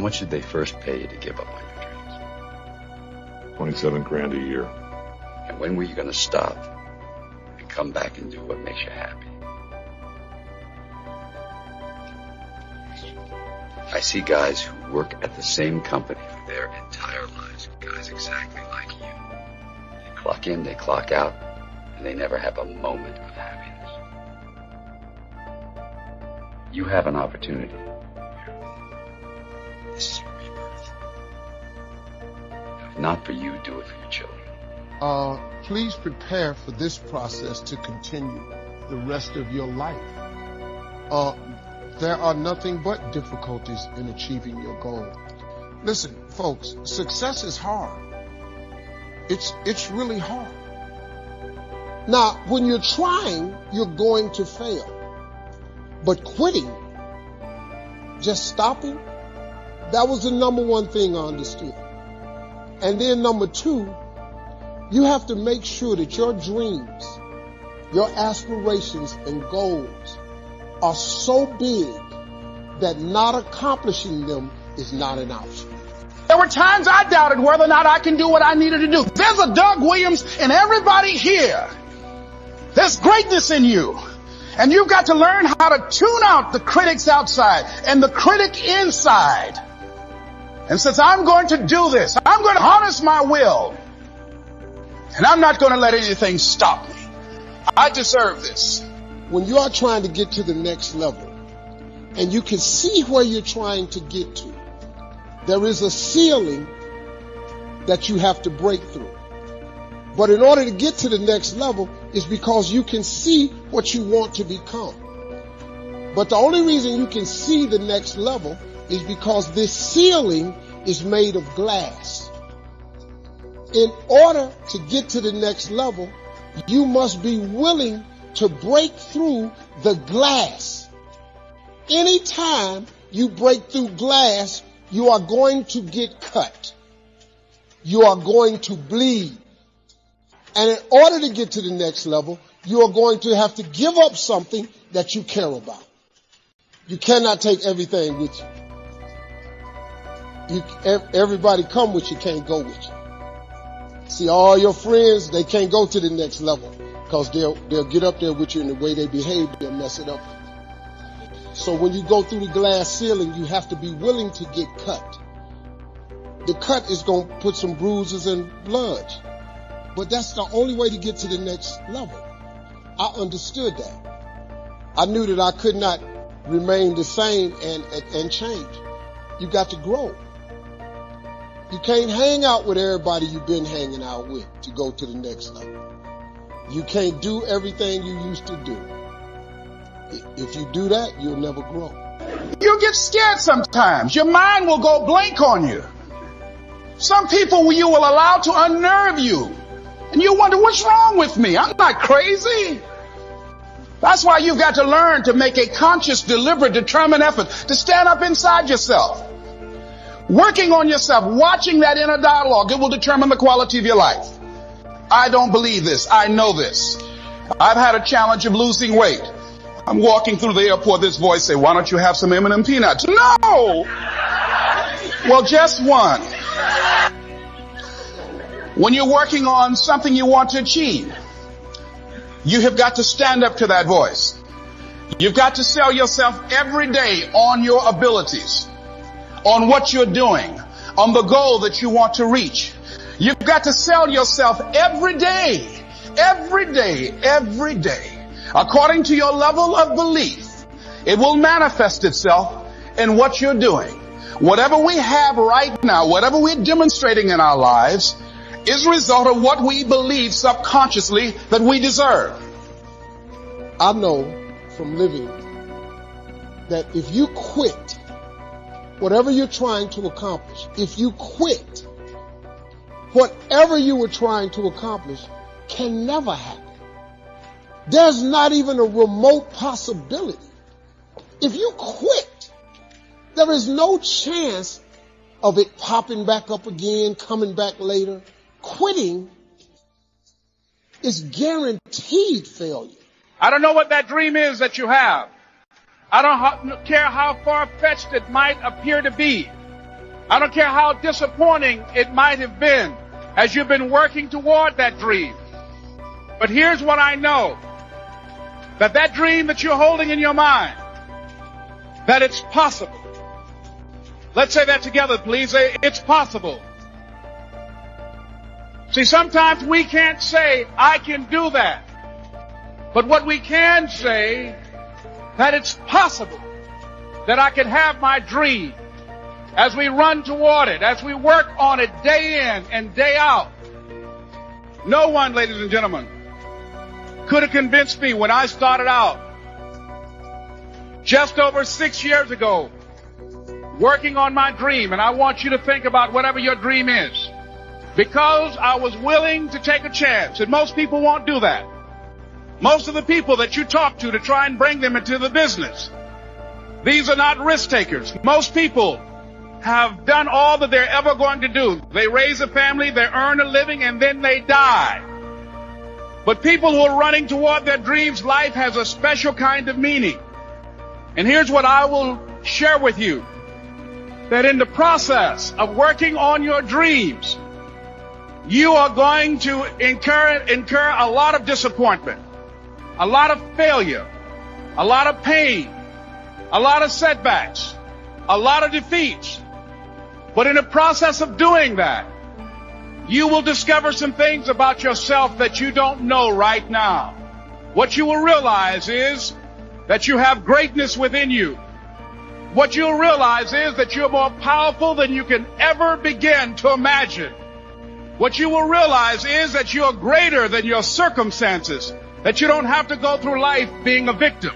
much did they first pay you to give up on your dreams? 27 grand a year. And when were you going to stop and come back and do what makes you happy? I see guys who work at the same company for their entire lives, guys exactly like you. They clock in, they clock out, and they never have a moment of happiness. You have an opportunity. This is your rebirth. If not for you, do it for your children. Please prepare for this process to continue the rest of your life. There are nothing but difficulties in achieving your goal. Listen, folks, success is hard. It's really hard. Now, when you're trying, you're going to fail. But quitting, just stopping, that was the number one thing I understood. And then number two, you have to make sure that your dreams, your aspirations and goals are so big that not accomplishing them is not an option. There were times I doubted whether or not I can do what I needed to do. There's a Doug Williams in everybody here. There's greatness in you. And you've got to learn how to tune out the critics outside and the critic inside. And since I'm going to do this, I'm going to harness my will. And I'm not going to let anything stop me. I deserve this. When you are trying to get to the next level and you can see where you're trying to get to, there is a ceiling that you have to break through. But in order to get to the next level is because you can see what you want to become. But the only reason you can see the next level is because this ceiling is made of glass. In order to get to the next level, you must be willing to break through the glass. Anytime you break through glass, you are going to get cut. You are going to bleed. And in order to get to the next level, you are going to have to give up something that you care about. You cannot take everything with you. Everybody come with you, can't go with you. See, all your friends, they can't go to the next level because they'll get up there with you, and the way they behave, they'll mess it up. So when you go through the glass ceiling, you have to be willing to get cut. The cut is going to put some bruises and blood. But that's the only way to get to the next level. I understood that. I knew that I could not remain the same and change. You got to grow. You can't hang out with everybody you've been hanging out with to go to the next level. You can't do everything you used to do. If you do that, you'll never grow. You get scared sometimes. Your mind will go blank on you. Some people you will allow to unnerve you. And you wonder, what's wrong with me? I'm not crazy. That's why you've got to learn to make a conscious, deliberate, determined effort to stand up inside yourself. Working on yourself, watching that inner dialogue, it will determine the quality of your life. I don't believe this. I know this. I've had a challenge of losing weight. I'm walking through the airport, this voice say, why don't you have some M&M peanuts? No! Well, just one. When you're working on something you want to achieve, you have got to stand up to that voice. You've got to sell yourself every day on your abilities, on what you're doing, on the goal that you want to reach. You've got to sell yourself every day, every day, every day. According to your level of belief, it will manifest itself in what you're doing. Whatever we have right now, whatever we're demonstrating in our lives, is a result of what we believe subconsciously that we deserve. I know from living that if you quit whatever you're trying to accomplish, if you quit, whatever you were trying to accomplish can never happen. There's not even a remote possibility. If you quit, there is no chance of it popping back up again, coming back later. Quitting is guaranteed failure. I don't know what that dream is that you have. I don't care how far-fetched it might appear to be. I don't care how disappointing it might have been as you've been working toward that dream. But here's what I know. That dream that you're holding in your mind, that it's possible. Let's say that together, please. It's possible. See, sometimes we can't say, I can do that. But what we can say, that it's possible that I can have my dream as we run toward it, as we work on it day in and day out. No one, ladies and gentlemen, could have convinced me when I started out just over 6 years ago working on my dream. And I want you to think about whatever your dream is, because I was willing to take a chance. And most people won't do that. Most of the people that you talk to try and bring them into the business, these are not risk takers. Most people have done all that they're ever going to do. They raise a family, they earn a living, and then they die. But people who are running toward their dreams, life has a special kind of meaning. And here's what I will share with you. That in the process of working on your dreams, you are going to incur a lot of disappointment, a lot of failure, a lot of pain, a lot of setbacks, a lot of defeats. But in the process of doing that, you will discover some things about yourself that you don't know right now. What you will realize is that you have greatness within you. What you'll realize is that you're more powerful than you can ever begin to imagine. What you will realize is that you're greater than your circumstances, that you don't have to go through life being a victim.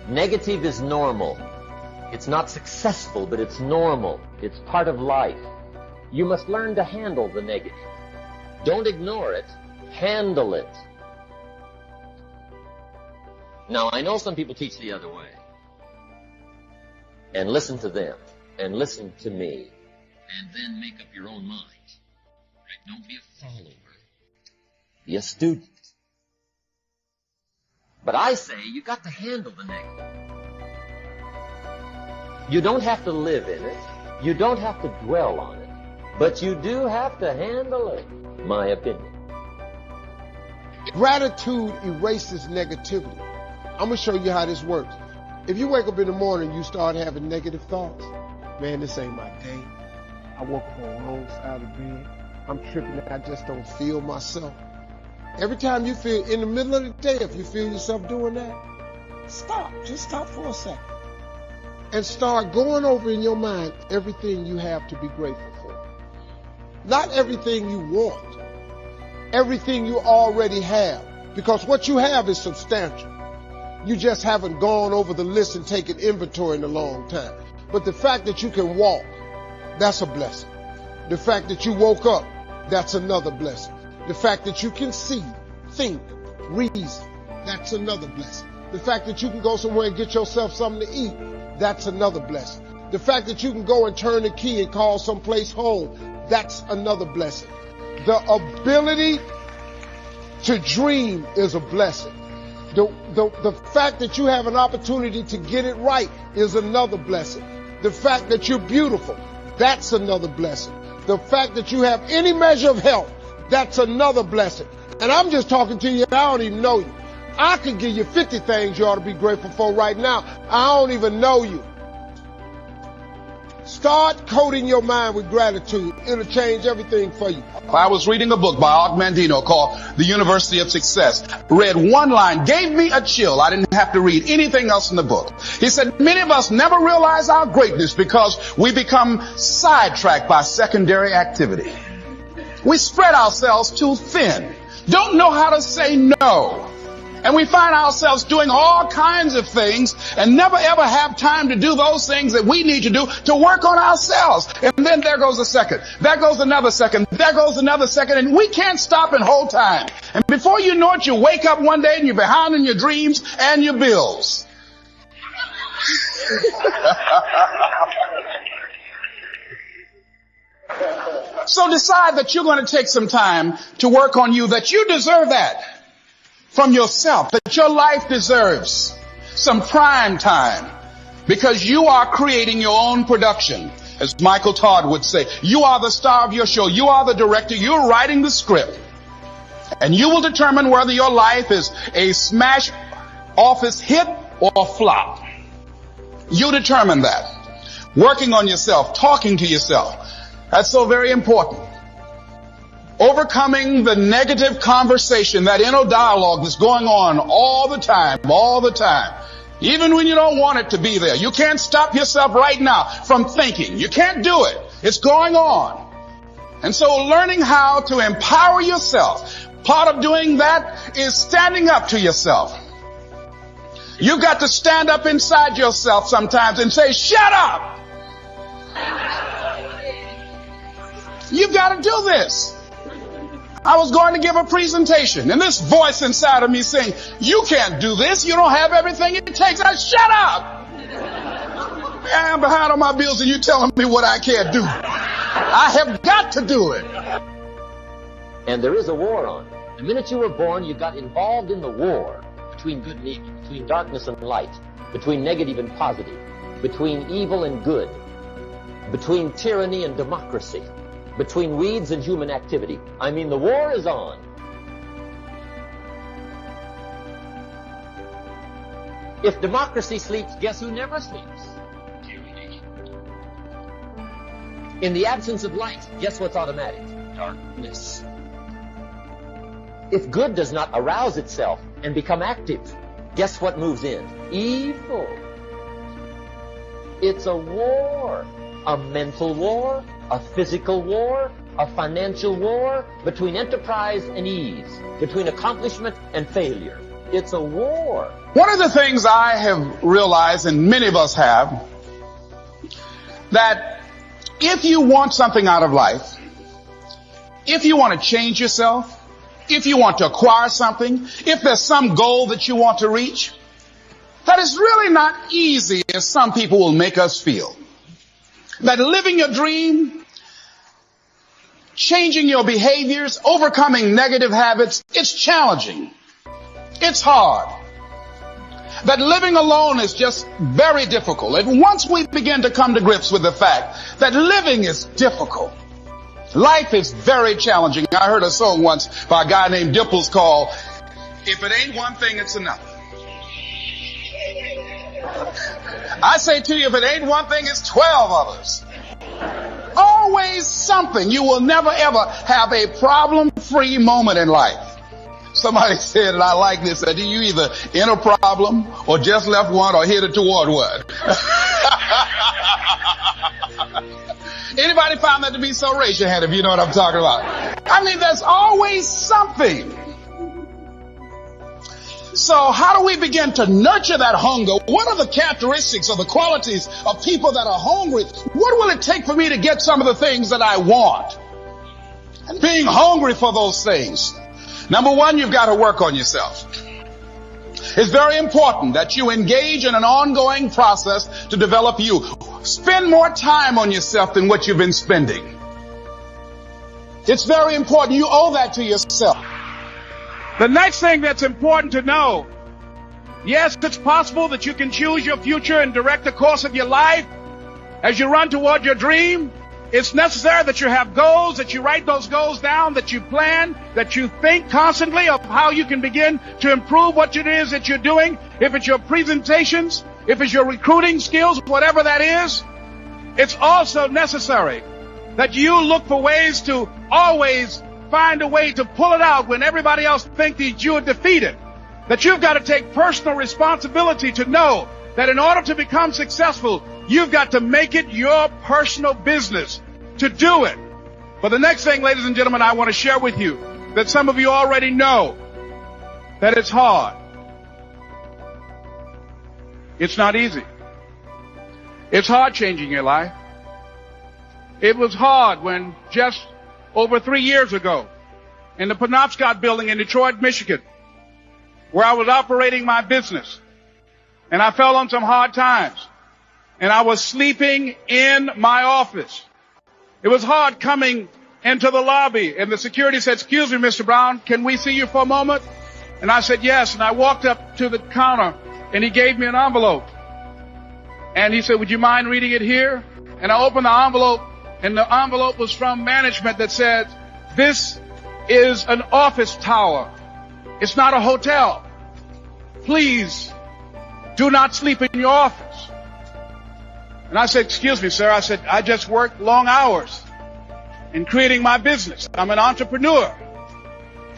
Negative is normal. It's not successful, but it's normal. It's part of life. You must learn to handle the negative. Don't ignore it. Handle it. Now, I know some people teach the other way. And listen to them. And listen to me. And then make up your own mind. Right? Don't be a follower. Be a student. But I say you got to handle the negative. You don't have to live in it. You don't have to dwell on it. But you do have to handle it. My opinion. Gratitude erases negativity. I'm going to show you how this works. If you wake up in the morning and you start having negative thoughts, man, this ain't my day. I woke up on the wrong side of the bed. I'm tripping. I just don't feel myself. Every time you feel, in the middle of the day, if you feel yourself doing that, stop. Just stop for a second. And start going over in your mind everything you have to be grateful for. Not everything you want. Everything you already have. Because what you have is substantial. You just haven't gone over the list and taken inventory in a long time. But the fact that you can walk, that's a blessing. The fact that you woke up, that's another blessing. The fact that you can see, think, reason, that's another blessing. The fact that you can go somewhere and get yourself something to eat, that's another blessing. The fact that you can go and turn the key and call someplace home, that's another blessing. The ability to dream is a blessing. The fact that you have an opportunity to get it right is another blessing. The fact that you're beautiful, that's another blessing. The fact that you have any measure of health, that's another blessing. And I'm just talking to you, I don't even know you. I could give you 50 things you ought to be grateful for right now. I don't even know you. Start coating your mind with gratitude. It'll change everything for you. I was reading a book by Og Mandino called The University of Success. Read one line, gave me a chill. I didn't have to read anything else in the book. He said, many of us never realize our greatness because we become sidetracked by secondary activity. We spread ourselves too thin. Don't know how to say no. And we find ourselves doing all kinds of things and never ever have time to do those things that we need to do to work on ourselves. And then there goes a second. There goes another second. There goes another second. And we can't stop and hold time. And before you know it, you wake up one day and you're behind in your dreams and your bills. So decide that you're going to take some time to work on you, that you deserve that from yourself, that your life deserves some prime time because you are creating your own production. As Michael Todd would say, you are the star of your show. You are the director. You're writing the script. And you will determine whether your life is a smash office hit or a flop. You determine that. Working on yourself, talking to yourself. That's so very important. Overcoming the negative conversation, that inner dialogue that's going on all the time. Even when you don't want it to be there. You can't stop yourself right now from thinking. You can't do it. It's going on. And so learning how to empower yourself, part of doing that is standing up to yourself. You've got to stand up inside yourself sometimes and say, shut up! You've got to do this. I was going to give a presentation, and this voice inside of me saying, you can't do this. You don't have everything it takes. Shut up! I'm behind on my bills, and you're telling me what I can't do. I have got to do it. And there is a war on. The minute you were born, you got involved in the war between good and evil, between darkness and light, between negative and positive, between evil and good, between tyranny and democracy, between weeds and human activity. I mean, the war is on. If democracy sleeps, guess who never sleeps? Tyranny. In the absence of light, guess what's automatic? Darkness. If good does not arouse itself and become active, guess what moves in? Evil. It's a war. A mental war, a physical war, a financial war, between enterprise and ease, between accomplishment and failure. It's a war. One of the things I have realized, and many of us have, that if you want something out of life, if you want to change yourself, if you want to acquire something, if there's some goal that you want to reach, that is really not easy as some people will make us feel. That living your dream, changing your behaviors, overcoming negative habits, it's challenging. It's hard. That living alone is just very difficult. And once we begin to come to grips with the fact that living is difficult, life is very challenging. I heard a song once by a guy named Dimples called, If It Ain't One Thing, It's Another. I say to you, if it ain't one thing, it's 12 others. Always something. You will never ever have a problem-free moment in life. Somebody said, and I like this, that you either in a problem or just left one or headed toward one. Anybody found that to be so? Raise your hand if you know what I'm talking about. I mean, there's always something. So how do we begin to nurture that hunger? What are the characteristics or the qualities of people that are hungry? What will it take for me to get some of the things that I want? And being hungry for those things. Number one, you've got to work on yourself. It's very important that you engage in an ongoing process to develop you. Spend more time on yourself than what you've been spending. It's very important. You owe that to yourself. The next thing that's important to know, yes, it's possible that you can choose your future and direct the course of your life as you run toward your dream. It's necessary that you have goals, that you write those goals down, that you plan, that you think constantly of how you can begin to improve what it is that you're doing. If it's your presentations, if it's your recruiting skills, whatever that is, it's also necessary that you look for ways to always find a way to pull it out when everybody else thinks that you are defeated. That you've got to take personal responsibility to know that in order to become successful, you've got to make it your personal business to do it. But the next thing, ladies and gentlemen, I want to share with you that some of you already know that it's hard. It's not easy. It's hard changing your life. It was hard when just over 3 years ago in the Penobscot building in Detroit, Michigan, where I was operating my business, and I fell on some hard times, and I was sleeping in my office. It was hard coming into the lobby, and the security said, "Excuse me, Mr. Brown, can we see you for a moment?" And I said, "Yes." And I walked up to the counter, and he gave me an envelope. And he said, "Would you mind reading it here?" And I opened the envelope, and the envelope was from management that said, "This is an office tower. It's not a hotel. Please do not sleep in your office." And I said, "Excuse me, sir." I said, "I just work long hours in creating my business. I'm an entrepreneur.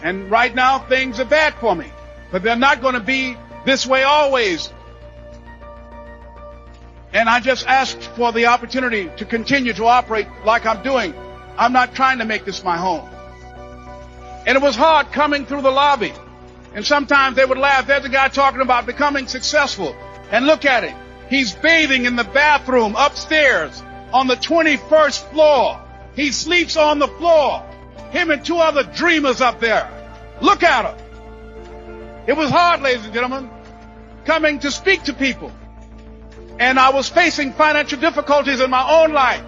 And right now things are bad for me. But they're not going to be this way always. And I just asked for the opportunity to continue to operate like I'm doing. I'm not trying to make this my home." And it was hard coming through the lobby. And sometimes they would laugh. There's a guy talking about becoming successful. And look at him. He's bathing in the bathroom upstairs on the 21st floor. He sleeps on the floor. Him and two other dreamers up there. Look at him. It was hard, ladies and gentlemen, coming to speak to people. And I was facing financial difficulties in my own life.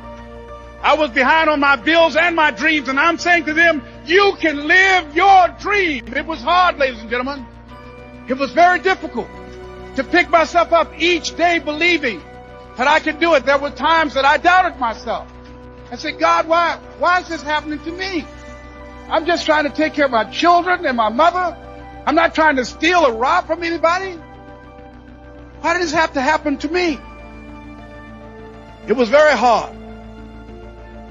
I was behind on my bills and my dreams, and I'm saying to them, you can live your dream. It was hard, ladies and gentlemen. It was very difficult to pick myself up each day believing that I could do it. There were times that I doubted myself. I said, "God, why is this happening to me? I'm just trying to take care of my children and my mother. I'm not trying to steal or rob from anybody. Why did this have to happen to me?" It was very hard.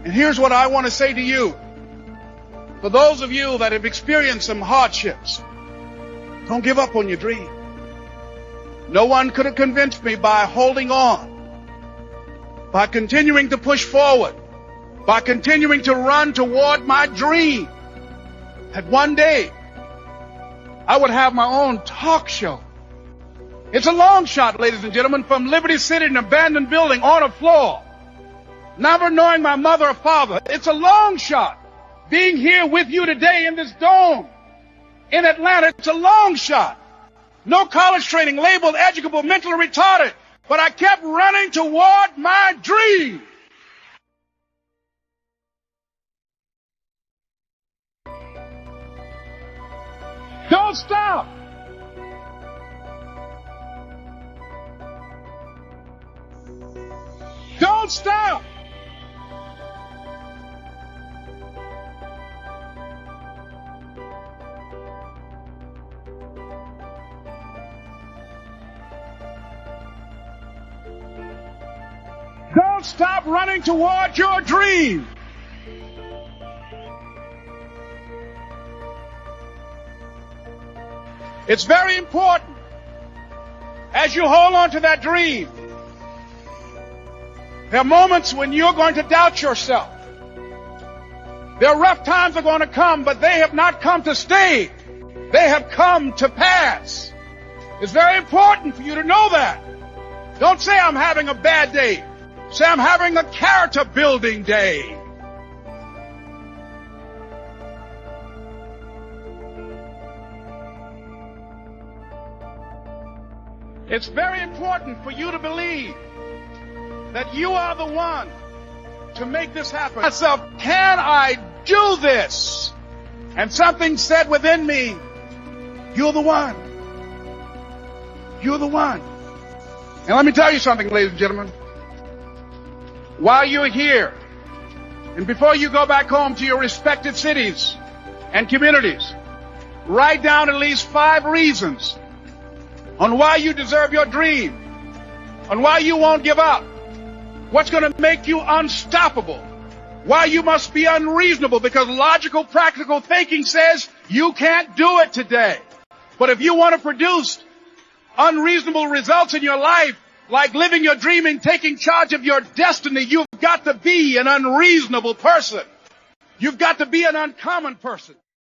And here's what I want to say to you. For those of you that have experienced some hardships, don't give up on your dream. No one could have convinced me by holding on, by continuing to push forward, by continuing to run toward my dream, that one day I would have my own talk show. It's a long shot, ladies and gentlemen, from Liberty City, an abandoned building on a floor, never knowing my mother or father. It's a long shot. Being here with you today in this dome in Atlanta, it's a long shot. No college training, labeled educable, mentally retarded, but I kept running toward my dream. Don't stop. Don't stop. Don't stop running toward your dream. It's very important as you hold on to that dream. There are moments when you're going to doubt yourself. There are rough times are going to come, but they have not come to stay. They have come to pass. It's very important for you to know that. Don't say I'm having a bad day. Say I'm having a character building day. It's very important for you to believe that you are the one to make this happen. Myself, can I do this? And something said within me, you're the one. You're the one. And let me tell you something, ladies and gentlemen. While you're here, and before you go back home to your respected cities and communities, write down at least 5 reasons on why you deserve your dream, on why you won't give up, what's going to make you unstoppable, why you must be unreasonable, because logical, practical thinking says you can't do it today. But if you want to produce unreasonable results in your life, like living your dream and taking charge of your destiny, you've got to be an unreasonable person. You've got to be an uncommon person.